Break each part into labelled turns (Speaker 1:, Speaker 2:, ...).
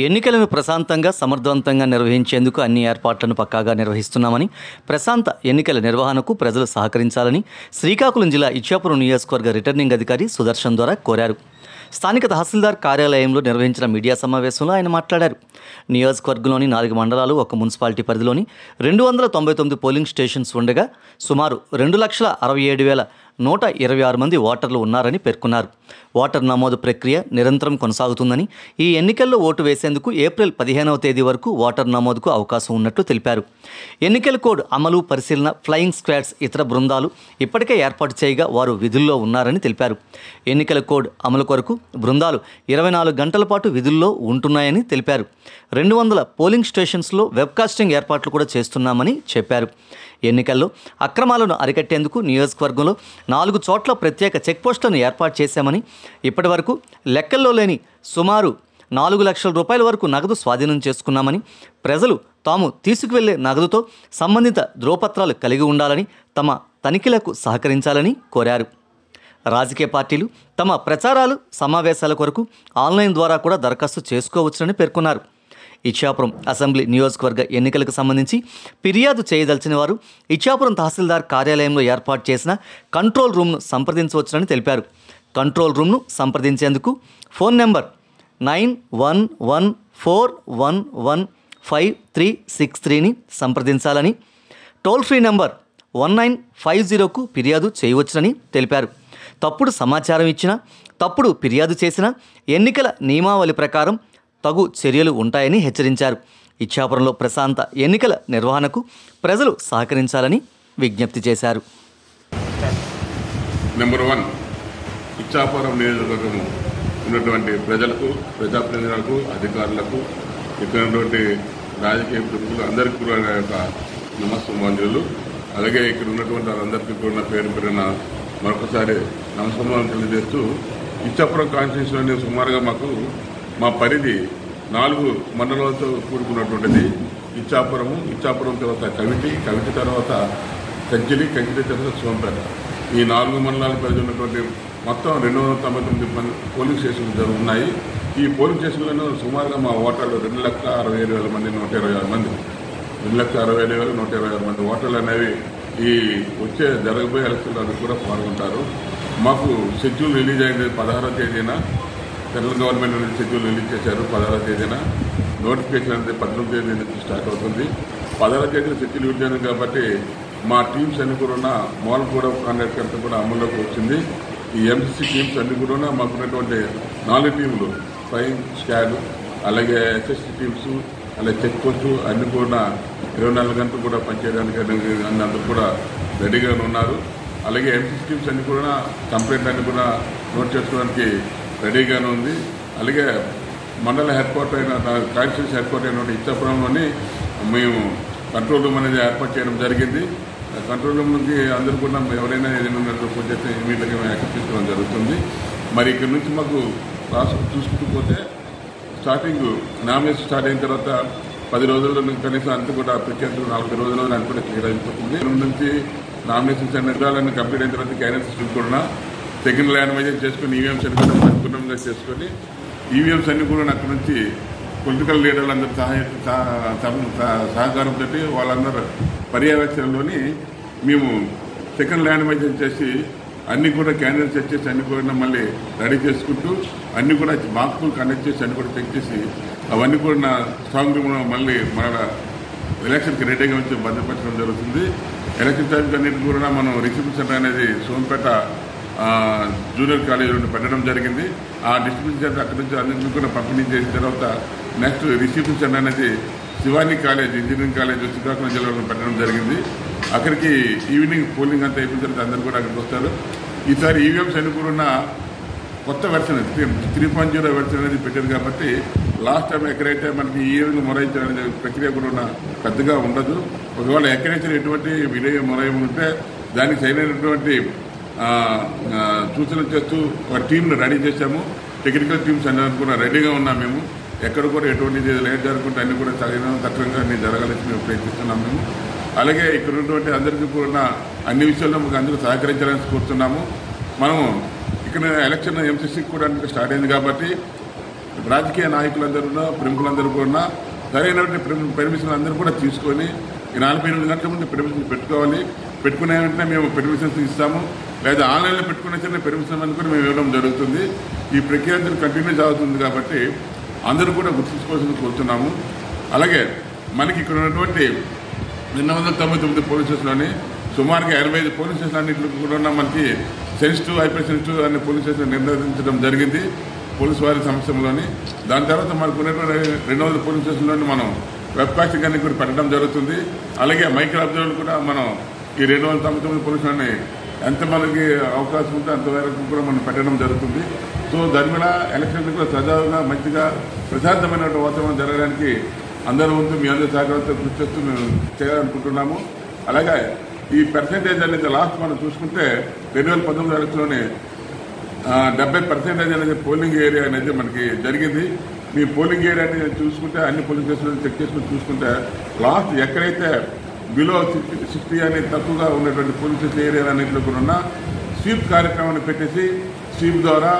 Speaker 1: ఎన్నికలను ప్రశాంతంగా సమర్థవంతంగా నిర్వహించేందుకు అన్ని ఏర్పాట్లను పక్కాగా నిర్వహిస్తున్నామని, ప్రశాంత ఎన్నికల నిర్వహణకు ప్రజలు సహకరించాలని శ్రీకాకుళం జిల్లా ఇచ్చాపురం నియోజకవర్గ రిటర్నింగ్ అధికారి సుదర్శన్ ద్వారా కోరారు. స్థానిక తహసీల్దార్ కార్యాలయంలో నిర్వహించిన మీడియా సమావేశంలో ఆయన మాట్లాడారు. నియోజకవర్గంలోని 4 మండలాలు, ఒక మున్సిపాలిటీ పరిధిలోని 299 పోలింగ్ స్టేషన్స్ ఉండగా సుమారు 2,67,126 మంది ఓటర్లు ఉన్నారని పేర్కొన్నారు. ఓటర్ నమోదు ప్రక్రియ నిరంతరం కొనసాగుతుందని, ఈ ఎన్నికల్లో ఓటు వేసేందుకు ఏప్రిల్ 15వ తేదీ వరకు ఓటర్ నమోదుకు అవకాశం ఉన్నట్లు తెలిపారు. ఎన్నికల కోడ్ అమలు, పరిశీలన, ఫ్లయింగ్ స్క్వాడ్స్ ఇతర బృందాలు ఇప్పటికే ఏర్పాటు చేయగా వారు విధుల్లో ఉన్నారని తెలిపారు. ఎన్నికల కోడ్ అమలు కొరకు బృందాలు 24 గంటల పాటు విధుల్లో ఉంటున్నాయని తెలిపారు. 200 పోలింగ్ స్టేషన్స్లో వెబ్కాస్టింగ్ ఏర్పాట్లు కూడా చేస్తున్నామని చెప్పారు. ఎన్నికల్లో అక్రమాలను అరికట్టేందుకు నియోజకవర్గంలో 4 చోట్ల ప్రత్యేక చెక్పోస్టులను ఏర్పాటు చేశామని, ఇప్పటి వరకు లెక్కల్లో లేని సుమారు 4 లక్షల రూపాయల వరకు నగదు స్వాధీనం చేసుకున్నామని, ప్రజలు తాము తీసుకువెళ్లే నగదుతో సంబంధిత ధ్రువపత్రాలు కలిగి ఉండాలని, తమ తనిఖీలకు సహకరించాలని కోరారు. రాజకీయ పార్టీలు తమ ప్రచారాలు, సమావేశాల కొరకు ఆన్లైన్ ద్వారా కూడా దరఖాస్తు చేసుకోవచ్చునని పేర్కొన్నారు. ఇచ్చాపురం అసెంబ్లీ నియోజకవర్గ ఎన్నికలకు సంబంధించి ఫిర్యాదు చేయదలిచిన వారు ఇచ్చాపురం తహసీల్దార్ కార్యాలయంలో ఏర్పాటు చేసిన కంట్రోల్ రూమ్ను సంప్రదించవచ్చునని తెలిపారు. కంట్రోల్ రూమ్ను సంప్రదించేందుకు ఫోన్ నెంబర్ 9114115363ని సంప్రదించాలని, టోల్ ఫ్రీ నెంబర్ 1950కు ఫిర్యాదు చేయవచ్చునని తెలిపారు. తప్పుడు సమాచారం ఇచ్చినా, తప్పుడు ఫిర్యాదు చేసినా ఎన్నికల నియమావళి ప్రకారం తగు చర్యలు ఉంటాయని హెచ్చరించారు. ఇచ్చాపురంలో ప్రశాంత ఎన్నికల నిర్వహణకు ప్రజలు సహకరించాలని విజ్ఞప్తి చేశారు.
Speaker 2: నెంబర్ 1, ఇచ్చాపురం నియోజకవర్గము ఉన్నటువంటి ప్రజలకు, ప్రజాప్రతినిధులకు, అధికారులకు, ఇక్కడ ఉన్నటువంటి రాజకీయ ప్రముఖులు అందరికీ కూడా యొక్క నమస్కారాలు. అలాగే ఇక్కడ ఉన్నటువంటి వాళ్ళందరికీ కూడా పేరు పేరున మరొకసారి నమస్కారాలు తెలియజేస్తూ, ఇచ్చాపురం కాన్స్టిట్యూన్సీలోని సుమారుగా మా పరిధి 4 మండలాలతో కూడుకున్నటువంటిది. ఇచ్చాపురం తర్వాత కవిటి తర్వాత కంచిలి తర్వాత సోంపేట. ఈ 4 మండలాల పరిధి ఉన్నటువంటి మొత్తం 299 పోలింగ్ స్టేషన్లు ఉన్నాయి. ఈ పోలింగ్ స్టేషన్లలో సుమారుగా మా ఓటర్లు 2,67,000 మంది, 126 మంది, 2,67,126 మంది ఓటర్లు అనేవి ఈ వచ్చే జరగబోయే ఎలక్షన్లు కూడా పాల్గొంటారు. మాకు షెడ్యూల్ రిలీజ్ అయింది 16వ తేదీన. సెంట్రల్ గవర్నమెంట్ నుంచి షెడ్యూల్ రిలీజ్ చేశారు 16వ తేదీన. నోటిఫికేషన్ అనేది 19వ తేదీ నుంచి స్టార్ట్ అవుతుంది. 16వ తేదీన షెడ్యూల్ విడుదల కాబట్టి మా టీమ్స్ అన్ని కూడా మూలగూడ కాంట్రాక్ట్ అంతా కూడా అమల్లోకి వచ్చింది. ఈ ఎంసీసీ టీమ్స్ అన్ని కూడా మాకున్నటువంటి 4 టీంలు, ఫ్లయింగ్ స్క్వాడ్, అలాగే ఎస్ఎస్టీ టీమ్స్, అలాగే చెక్ పోస్టు అన్ని కూడా 24 గంటలు కూడా పనిచేయడానికి అందరూ కూడా రెడీగా ఉన్నారు. అలాగే ఎంసీసీ టీమ్స్ అన్ని కూడా కంప్లైంట్ అన్ని కూడా నోట్ చేసుకోవడానికి రెడీగానే ఉంది. అలాగే మండల హెడ్ క్వార్టర్ అయిన కాన్స్టిట్యూన్సీ హెడ్ క్వార్టర్ అయిన ఇచ్చాపురంలోని మేము కంట్రోల్ రూమ్ అనేది ఏర్పాటు చేయడం జరిగింది. కంట్రోల్ రూమ్ నుంచి అందరూ కూడా ఎవరైనా ఏదైనా ఫోన్ చేస్తే ఇమీడియట్గా మేము యాక్సెస్ తీసుకోవడం జరుగుతుంది. మరి ఇక్కడ నుంచి మాకు ప్రాసెస్ చూసుకుంటూ పోతే స్టార్టింగ్ నామినేషన్ స్టార్ట్ అయిన తర్వాత 10 రోజుల్లో కనీసం అంతా కూడా ప్రత్యేక 40 రోజుల్లో అది కూడా క్లియర్ అయిపోతుంది. నుంచి నామినేషన్స్ అన్ని కంప్లీట్ అయిన తర్వాత క్యారెట్ సిస్టమ్ కూడా సెకండ్ ల్యాండ్మైజేషన్ చేసుకుని ఈవీఎంస్ అన్ని కూడా పరిపూర్ణంగా చేసుకొని ఈవీఎంస్ అన్ని కూడా అక్కడ నుంచి పొలిటికల్ లీడర్లు అందరూ సహకారంతో వాళ్ళందరూ పర్యవేక్షణలోని మేము సెకండ్ ల్యాండ్మైజేషన్ చేసి అన్ని కూడా క్యాండిడేట్స్ చెక్ చేసి అన్ని కూడా మళ్ళీ రెడీ చేసుకుంటూ అన్ని కూడా మాకు కండక్ట్ చేసి అన్ని కూడా చెక్ చేసి అవన్నీ కూడా స్ట్రాంగ్ రూమ్ మళ్ళీ మన ఎలక్షన్కి రెడీగా వచ్చి భద్రపరచడం జరుగుతుంది. ఎలక్షన్ టైంకి అన్నింటి కూడా మనం రిసెప్షన్ సెంటర్ అనేది సోంపేట జూనియర్ కాలేజ్ నుండి పెట్టడం జరిగింది. ఆ డిస్ట్రిబ్యూషన్ సెంటర్ అక్కడి నుంచి అన్నింటినీ కూడా పంపిణీ చేసిన తర్వాత నెక్స్ట్ రిసెప్షన్ సెంటర్ అనేది Shivani college, engineering college Srikakulam జిల్లాలో పెట్టడం జరిగింది. అక్కడికి ఈవినింగ్ పోలింగ్ అంతా అయిపోయిన తర్వాత అందరూ కూడా అక్కడికి వస్తారు. ఈసారి ఈవీఎంస్ అన్ని కూడా కొత్త వెర్షన్ 3.0 వెర్షన్ అనేది పెట్టారు కాబట్టి లాస్ట్ టైం ఎక్కడైతే మనకి ఈ విధంగా మొరాయించడం అనే ప్రక్రియ కూడా పెద్దగా ఉండదు. ఒకవేళ ఎక్కడైతే ఎటువంటి విలేయ మొరాయం ఉంటే దానికి సరైనటువంటి సూచనలు చేస్తూ ఒక టీంను రెడీ చేశాము. టెక్నికల్ టీమ్స్ అన్నీ కూడా రెడీగా ఉన్నాం. మేము ఎక్కడ కూడా ఎటువంటి లేట్ జరుగుతుంటే అన్ని కూడా తక్కువగా అన్ని జరగాలని మేము ప్రయత్నిస్తున్నాం. మేము అలాగే ఇక్కడ ఉన్నటువంటి అందరికీ కూడా అన్ని విషయాల్లో మాకు అందరూ సహకరించాలని కోరుతున్నాము. మనము ఇక్కడ ఎలక్షన్ ఎంసీసీకి కూడా స్టార్ట్ అయింది కాబట్టి రాజకీయ నాయకులందరూ ప్రముఖులందరూ కూడా సరైనటువంటి పెర్మిషన్లు అందరూ కూడా తీసుకొని ఈ 48 గంటల ముందు పెర్మిషన్ పెట్టుకోవాలి. పెట్టుకునే వెంటనే మేము పెర్మిషన్స్ ఇస్తాము, లేదా ఆన్లైన్లో పెట్టుకునే చిన్న పెర్మిషన్ అని కూడా మేము ఇవ్వడం జరుగుతుంది. ఈ ప్రక్రియ కంటిన్యూస్ అవుతుంది కాబట్టి అందరూ కూడా గుర్తుంచుకోవాల్సింది కోరుతున్నాము. అలాగే మనకి ఇక్కడ ఉన్నటువంటి 299 పోలీస్ స్టేషన్లోని సుమారుగా 85 పోలీస్ స్టేషన్ అన్నింటిలో కూడా మనకి సెన్సిటివ్, హైపర్ సెన్సిటివ్ అనే పోలీస్ స్టేషన్ నిర్ధారించడం జరిగింది పోలీసు వారి సంస్థలోని. దాని తర్వాత మనకు ఉన్నటువంటి 200 పోలీస్ స్టేషన్లోని మనం వెబ్కాస్టింగ్ అన్ని కూడా పెట్టడం జరుగుతుంది. అలాగే మైక్రో అబ్జర్వర్లు కూడా మనం ఈ 299 పోలీసులని ఎంత మనకి అవకాశం ఉంటే అంతవరకు కూడా మనం పెట్టడం జరుగుతుంది. సో దాని మీద ఎలక్షన్ కూడా సజావుగా మంచిగా ప్రశాంతమైన వాతావరణం జరగడానికి అందరూ వంతు మీ అందరి సహకారంతో కృషి చేస్తూ మేము చేయాలనుకుంటున్నాము. అలాగే ఈ పర్సెంటేజ్ అనేది లాస్ట్ మనం చూసుకుంటే 2019 ఎలక్షన్లోనే 70% అనేది పోలింగ్ ఏరియా అనేది మనకి జరిగింది. మీ పోలింగ్ ఏరియా అనేది చూసుకుంటే అన్ని పోలింగ్ స్టేషన్లు చెక్ చేసుకుని చూసుకుంటే లాస్ట్ ఎక్కడైతే బిలో 60 అనేది తక్కువగా ఉన్నటువంటి పోలింగ్ స్టేషన్ ఏరియా అన్నింటిలో కూడా ఉన్న స్వీప్ కార్యక్రమాన్ని పెట్టేసి స్వీప్ ద్వారా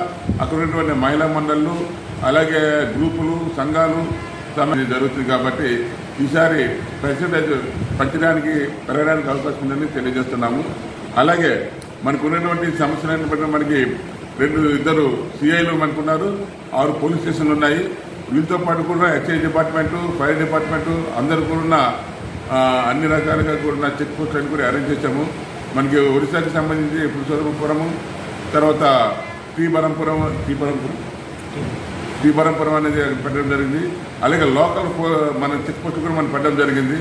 Speaker 2: అక్కడ ఉన్నటువంటి మహిళా మండళ్ళు అలాగే గ్రూపులు సంఘాలు జరుగుతుంది. కాబట్టి ఈసారి పర్సెంటేజ్ పెరగడానికి అవకాశం ఉందని తెలియజేస్తున్నాము. అలాగే మనకు ఉన్నటువంటి సమస్యలను బట్టి మనకి 2 సిఐలు మనకున్నారు, 6 పోలీస్ స్టేషన్లు ఉన్నాయి. వీళ్ళతో పాటు కూడా ఎక్సైజ్ డిపార్ట్మెంటు, ఫైర్ డిపార్ట్మెంటు అందరూ కూడా అన్ని రకాలుగా కూడా చెక్ పోస్టులను కూడా అరేంజ్ చేశాము. మనకి ఒడిశాకి సంబంధించి పురుషోత్తమపురము, తర్వాత శ్రీబరంపురం అనేది పెట్టడం జరిగింది. అలాగే లోకల్ మన చెక్ పోస్ట్ కూడా మనం పెట్టడం జరిగింది.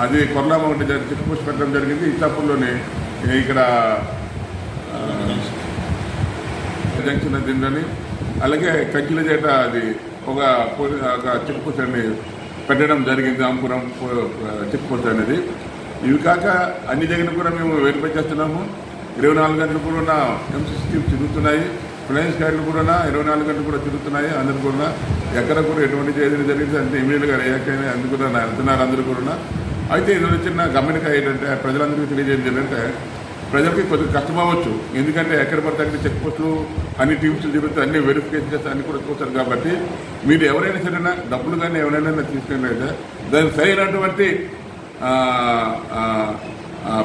Speaker 2: అది కొర్లామ ఒకటి చెక్ పోస్ట్ పెట్టడం జరిగింది. ఇచ్చాపూర్లోని ఇక్కడ జంక్షన్ దీనిలోని, అలాగే కంచిలజేట అది ఒక చెక్ పోస్ట్ అని పెట్టడం జరిగింది. రాంపురం చెక్ పోస్ట్ అనేది. ఇవి కాక అన్ని దగ్గర కూడా మేము వెరిఫై చేస్తున్నాము. 24 గంటలు కూడా ఎంసీసీ టీమ్స్ తిరుగుతున్నాయి. ఫ్లయింగ్ స్క్వాడ్లు కూడా 24 గంటలు కూడా తిరుగుతున్నాయి. అందరూ కూడా ఎక్కడ కూడా ఎటువంటి ఏదైనా జరిగింది అంటే ఇమీడియట్గా రియాక్ట్ అయినా అందుకు కూడా వెళ్తున్నారు అందరూ కూడా. అయితే ఇది చిన్న గమనిక ఏంటంటే ప్రజలందరికీ తెలియజేది ఏంటంటే ప్రజలకి కొద్దిగా కష్టం అవ్వచ్చు. ఎందుకంటే ఎక్కడ పడితే అక్కడ చెక్ పోస్టులు అన్ని టీమ్స్ తిరుగుతూ అన్ని వెరిఫికేషన్ చేస్తే అన్ని కూడా చూస్తారు. కాబట్టి మీరు ఎవరైనా సరైనా డబ్బులు కానీ ఎవరైనా తీసుకెళ్ళైతే దానికి సరైనటువంటి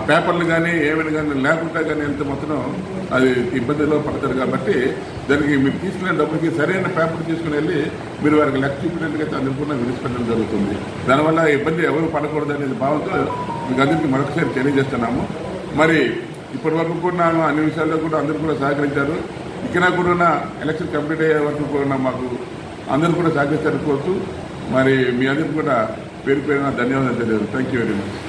Speaker 2: పేపర్లు కానీ ఏమైనా కానీ లేకుండా కానీ వెళ్తే మొత్తం అది ఇబ్బందిలో పడతారు. కాబట్టి దానికి మీరు తీసుకునే డబ్బులకి సరైన పేపర్ తీసుకుని వెళ్ళి మీరు వారికి లెక్క చూపినట్టుగా అందరికీ కూడా విడిచిపెట్టడం జరుగుతుంది. దానివల్ల ఇబ్బంది ఎవరు పడకూడదు అనేది భావంతో మీకు అందరికీ మరొకసారి తెలియజేస్తున్నాము. మరి ఇప్పటి వరకు కూడా అన్ని విషయాల్లో కూడా అందరూ కూడా సహకరించారు. ఇక్కడ కూడా ఎలక్షన్ కంప్లీట్ అయ్యే వరకు కూడా మాకు అందరూ కూడా సహకరిస్తారు కోరుతూ మరి మీ అందరికీ కూడా పేరు పేరున ధన్యవాదాలు తెలియదు. Thank you very much.